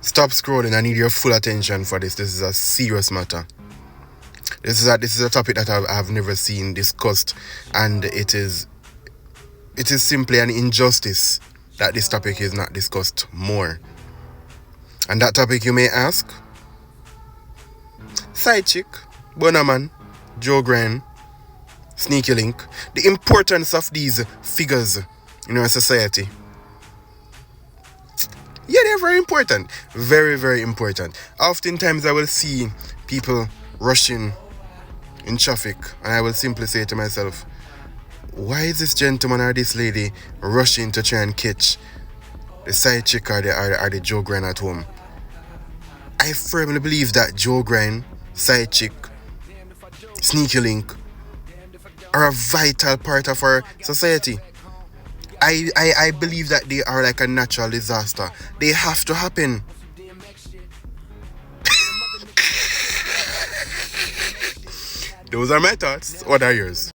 Stop scrolling. I need your full attention for this. This is a serious matter. This is a topic that I've never seen discussed, and it is simply an injustice that this topic is not discussed more. And that topic, you may ask, side chick, Bonaman, Joe Grant, Sneaky Link, the importance of these figures in our society. Yeah, they're very important. Very, very important. Oftentimes I will see people rushing in traffic, and I will simply say to myself, why is this gentleman or this lady rushing to try and catch the side chick or the Joe Grant at home? I firmly believe that Joe Grant, side chick, Sneaky Link are a vital part of our society. I believe that they are like a natural disaster. They have to happen. Those are my thoughts. What are yours?